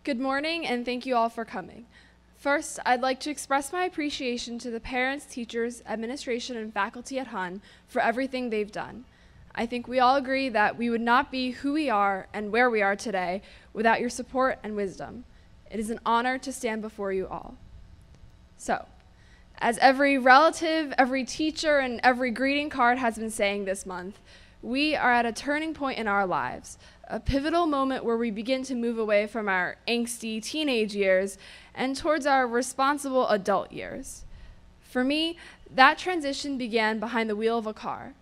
Good morning, and thank you all for coming. First, I'd like to express my appreciation to the parents, teachers, administration, and faculty at Hun for everything they've done. I think we all agree that we would not be who we are and where we are today without your support and wisdom. It is an honor to stand before you all. So, as every relative, every teacher, and every greeting card has been saying this month, we are at a turning point in our lives, a pivotal moment where we begin to move away from our angsty teenage years and towards our responsible adult years. For me, that transition began behind the wheel of a car.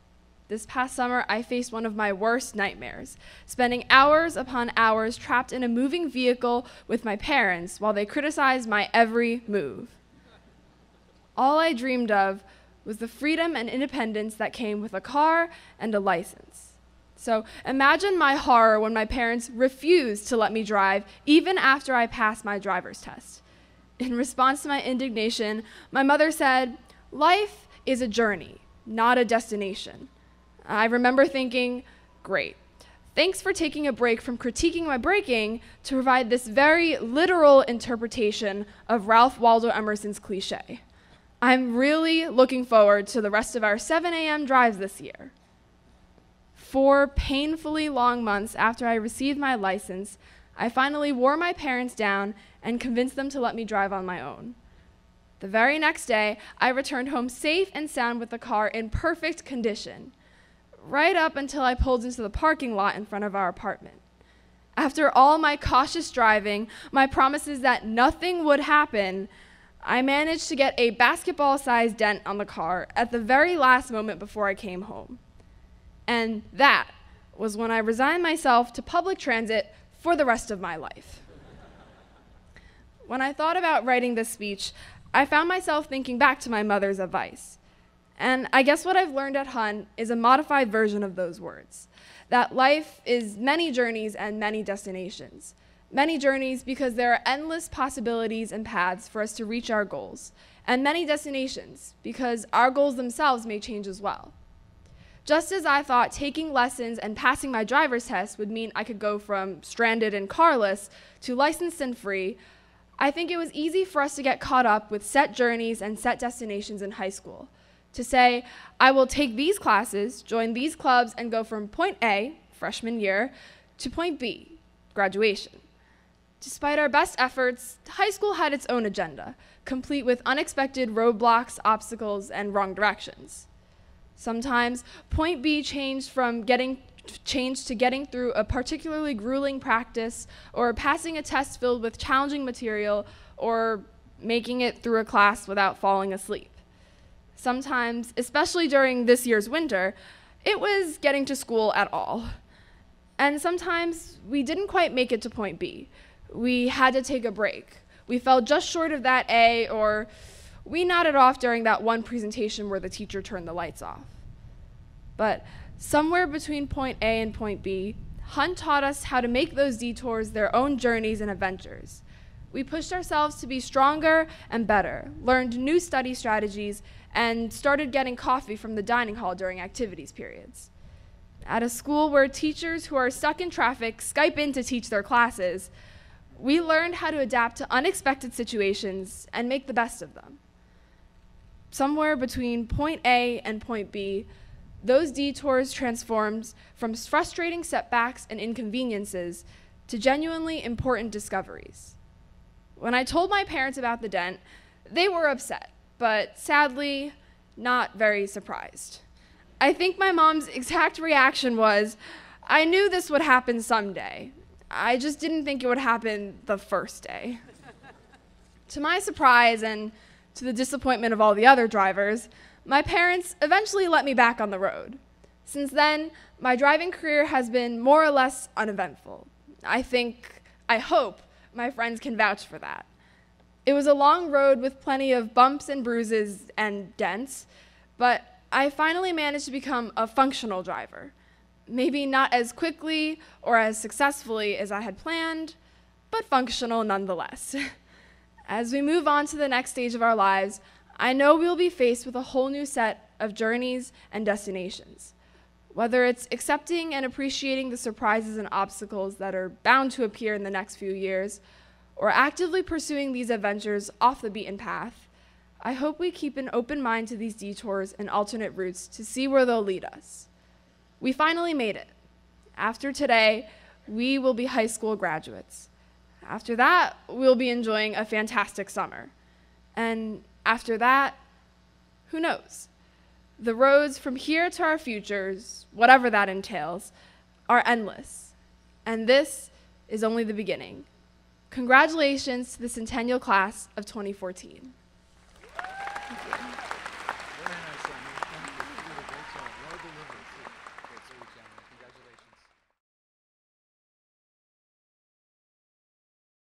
This past summer, I faced one of my worst nightmares, spending hours upon hours trapped in a moving vehicle with my parents while they criticized my every move. All I dreamed of was the freedom and independence that came with a car and a license. So imagine my horror when my parents refused to let me drive even after I passed my driver's test. In response to my indignation, my mother said, "Life is a journey, not a destination." I remember thinking, great. Thanks for taking a break from critiquing my braking to provide this very literal interpretation of Ralph Waldo Emerson's cliche. I'm really looking forward to the rest of our 7 a.m. drives this year. 4 painfully long months after I received my license, I finally wore my parents down and convinced them to let me drive on my own. The very next day, I returned home safe and sound with the car in perfect condition, right up until I pulled into the parking lot in front of our apartment. After all my cautious driving, my promises that nothing would happen, I managed to get a basketball-sized dent on the car at the very last moment before I came home. And that was when I resigned myself to public transit for the rest of my life. When I thought about writing this speech, I found myself thinking back to my mother's advice. And I guess what I've learned at Hun is a modified version of those words, that life is many journeys and many destinations. Many journeys because there are endless possibilities and paths for us to reach our goals, and many destinations because our goals themselves may change as well. Just as I thought taking lessons and passing my driver's test would mean I could go from stranded and carless to licensed and free, I think it was easy for us to get caught up with set journeys and set destinations in high school. To say, I will take these classes, join these clubs, and go from point A, freshman year, to point B, graduation. Despite our best efforts, high school had its own agenda, complete with unexpected roadblocks, obstacles, and wrong directions. Sometimes, point B changed to getting through a particularly grueling practice, or passing a test filled with challenging material, or making it through a class without falling asleep. Sometimes, especially during this year's winter, it was getting to school at all. And sometimes, we didn't quite make it to point B. We had to take a break. We fell just short of that A, or we nodded off during that one presentation where the teacher turned the lights off. But somewhere between point A and point B, Hun taught us how to make those detours their own journeys and adventures. We pushed ourselves to be stronger and better, learned new study strategies, and started getting coffee from the dining hall during activities periods. At a school where teachers who are stuck in traffic Skype in to teach their classes, we learned how to adapt to unexpected situations and make the best of them. Somewhere between point A and point B, those detours transformed from frustrating setbacks and inconveniences to genuinely important discoveries. When I told my parents about the dent, they were upset, but sadly, not very surprised. I think my mom's exact reaction was, "I knew this would happen someday. I just didn't think it would happen the first day." To my surprise and to the disappointment of all the other drivers, my parents eventually let me back on the road. Since then, my driving career has been more or less uneventful. I hope my friends can vouch for that. It was a long road with plenty of bumps and bruises and dents, but I finally managed to become a functional driver. Maybe not as quickly or as successfully as I had planned, but functional nonetheless. As we move on to the next stage of our lives, I know we'll be faced with a whole new set of journeys and destinations. Whether it's accepting and appreciating the surprises and obstacles that are bound to appear in the next few years, or actively pursuing these adventures off the beaten path, I hope we keep an open mind to these detours and alternate routes to see where they'll lead us. We finally made it. After today, we will be high school graduates. After that, we'll be enjoying a fantastic summer. And after that, who knows? The roads from here to our futures, whatever that entails, are endless. And this is only the beginning. Congratulations to the Centennial Class of 2014.